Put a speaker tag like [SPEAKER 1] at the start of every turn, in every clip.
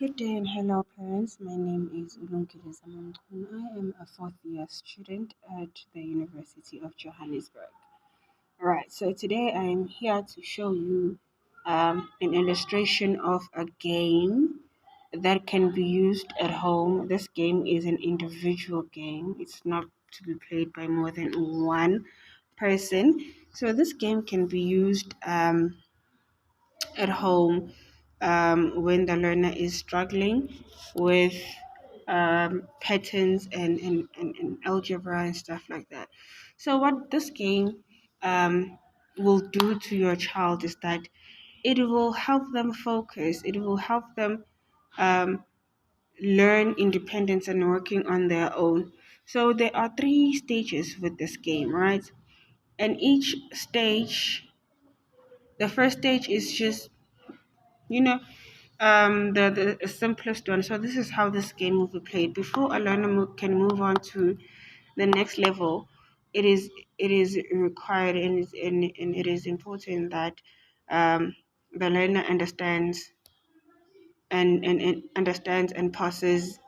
[SPEAKER 1] Good day and hello parents. My name is Ulungile Zamamkhun. I am a fourth year student at the University of Johannesburg. Alright, so today I am here to show you an illustration of a game that can be used at home. This game is an individual game. It's not to be played by more than one person. So this game can be used at home when the learner is struggling with patterns and algebra and stuff like that. So, what this game will do to your child is that it will help them focus, it will help them um, learn independence and working on their own. So, there are three stages with this game, right? And each stage, the first stage is just you know the simplest one. So this is how this game will be played before a learner can move on to the next level. It is required and it is important that the learner understands and passes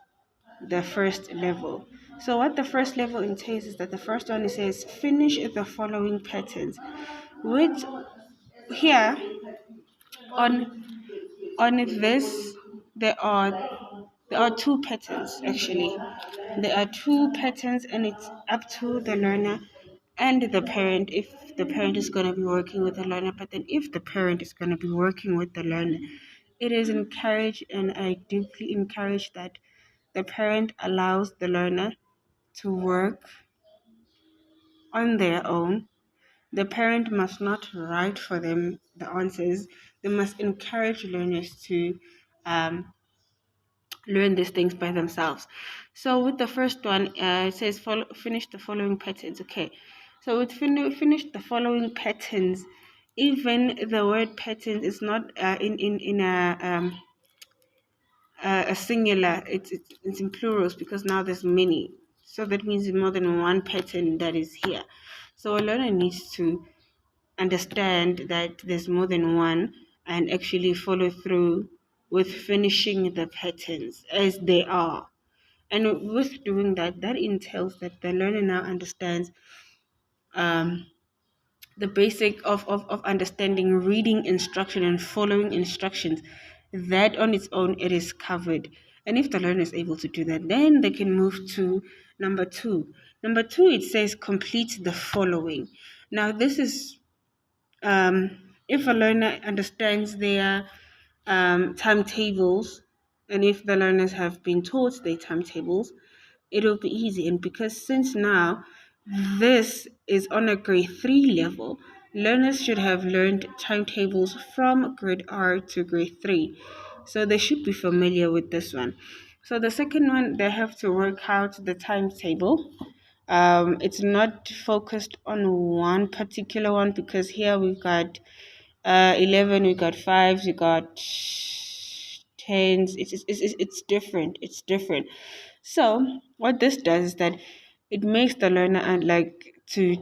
[SPEAKER 1] the first level. So what the first level entails is that the first one, it says finish the following patterns, which here on this there are two patterns actually. There are two patterns, and it's up to the learner and the parent if the parent is going to be working with the learner. But then, if the parent is going to be working with the learner, it is encouraged, and I deeply encourage that the parent allows the learner to work on their own. The parent must not write for them the answers. They must encourage learners to um, learn these things by themselves. So with the first one, it says finish the following patterns. Okay, so with finish the following patterns. Even the word patterns is not in a singular. It's in plurals because now there's many. So that means more than one pattern that is here. So a learner needs to understand that there's more than one and actually follow through with finishing the patterns as they are. And with doing that, that entails that the learner now understands um, the basic of understanding reading instruction and following instructions. That on its own, it is covered. And if the learner is able to do that, then they can move to number two. Number two, it says complete the following. Now, this is if a learner understands their timetables, and if the learners have been taught their timetables, it'll be easy. And because since now this is on a grade 3 level, learners should have learned timetables from grade R to grade 3. So they should be familiar with this one. So the second one, they have to work out the timetable. It's not focused on one particular one because here we've got 11, we got fives, we got tens. It's different. It's different. So what this does is that it makes the learner and like to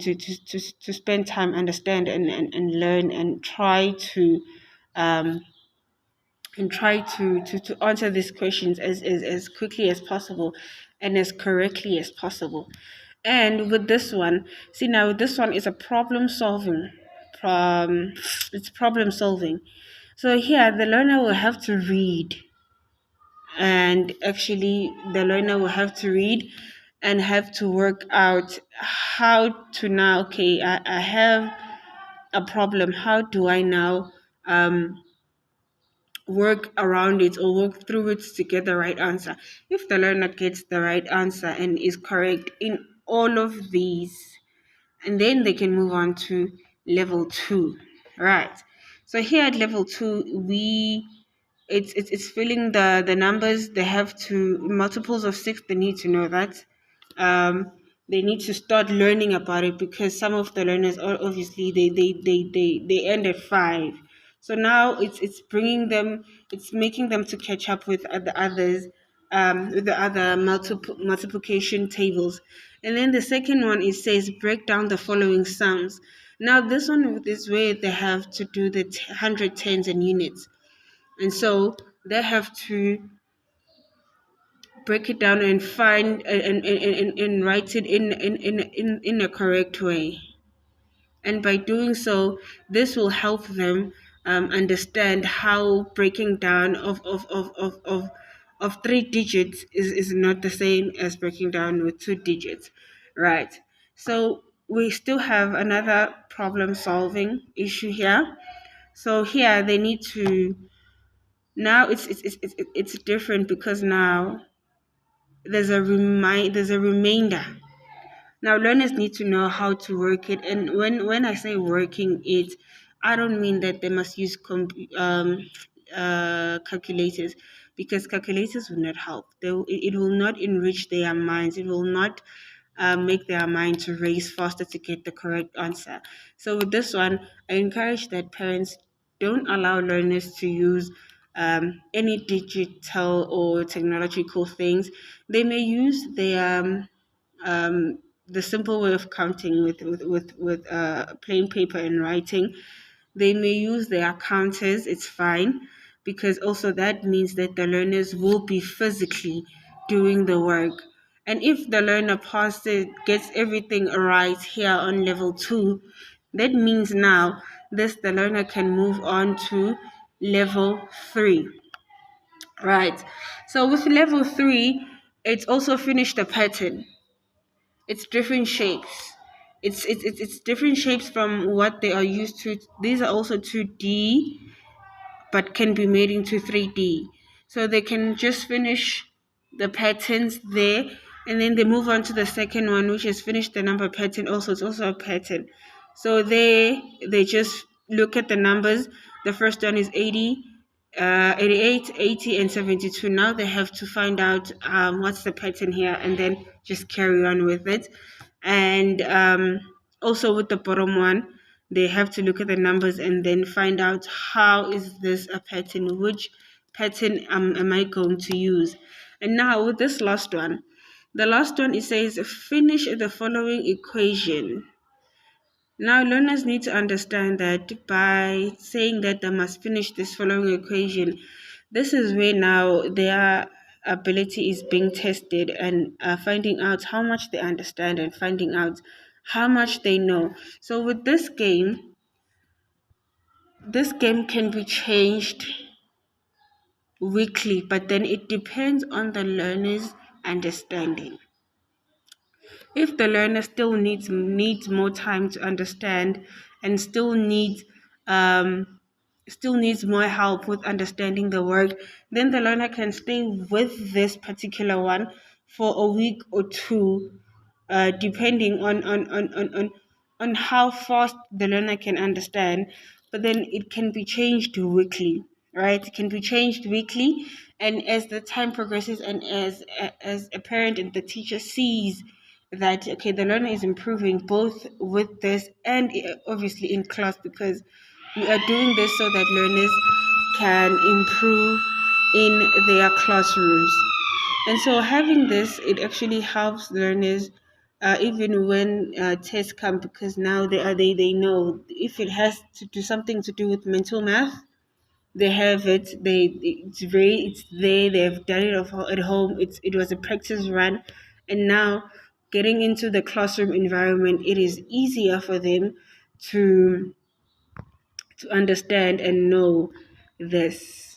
[SPEAKER 1] spend time, understand and learn um and try to answer these questions as quickly as possible and as correctly as possible. And with this one, see now this one is a problem solving. From it's problem solving. So here the learner will have to read, and actually the learner will have to read and have to work out how to now, okay, I have a problem. How do I now work around it or work through it to get the right answer? If the learner gets the right answer and is correct in all of these, and then they can move on to level two, right? So here at level two, it's filling the numbers. They have to multiples of six. They need to know that. They need to start learning about it because some of the learners are obviously they end at five. So now it's bringing them, it's making them to catch up with the others, with the other multiplication tables. And then the second one, it says break down the following sums. Now this one is where they have to do the hundred tens and units, and so they have to break it down and find and write it in a correct way. And by doing so, this will help them understand how breaking down of 3 digits is not the same as breaking down with 2 digits, right? So we still have another problem solving issue here. So here they need to, now it's different because now there's a remainder. Now learners need to know how to work it, and when I say working it, I don't mean that they must use calculators, because calculators will not help. It will not enrich their minds. It will not make their mind to race faster to get the correct answer. So with this one, I encourage that parents don't allow learners to use any digital or technological things. They may use um, the simple way of counting with plain paper and writing. They may use their counters, it's fine, because also that means that the learners will be physically doing the work. And if the learner passes, gets everything right here on level 2, that means now the learner can move on to level 3. Right. So with level 3, it's also finished the pattern. It's different shapes. It's different shapes from what they are used to. These are also 2D, but can be made into 3D. So they can just finish the patterns there, and then they move on to the second one, which is finish the number pattern. Also, it's also a pattern. So they just look at the numbers. The first one is 80, 88, 80, and 72. Now they have to find out what's the pattern here, and then just carry on with it. And also with the bottom one, they have to look at the numbers and then find out how is this a pattern, which pattern am I going to use. And now with this last one, the last one, it says finish the following equation. Now learners need to understand that by saying that they must finish this following equation, this is where now their ability is being tested, and finding out how much they understand and finding out how much they know. So with this game can be changed weekly, but then it depends on the learner's understanding. If the learner still needs more time to understand, and still needs more help with understanding the work, then the learner can stay with this particular one for a week or two, depending on how fast the learner can understand. But then it can be changed weekly, right? It can be changed weekly, and as the time progresses, and as a parent and the teacher sees that okay, the learner is improving both with this and obviously in class, because we are doing this so that learners can improve in their classrooms. And so having this, it actually helps learners even when tests come, because now they know if it has to do something to do with mental math, they have it. It's there. They've done it at home. It was a practice run, and now getting into the classroom environment, it is easier for them to understand and know this.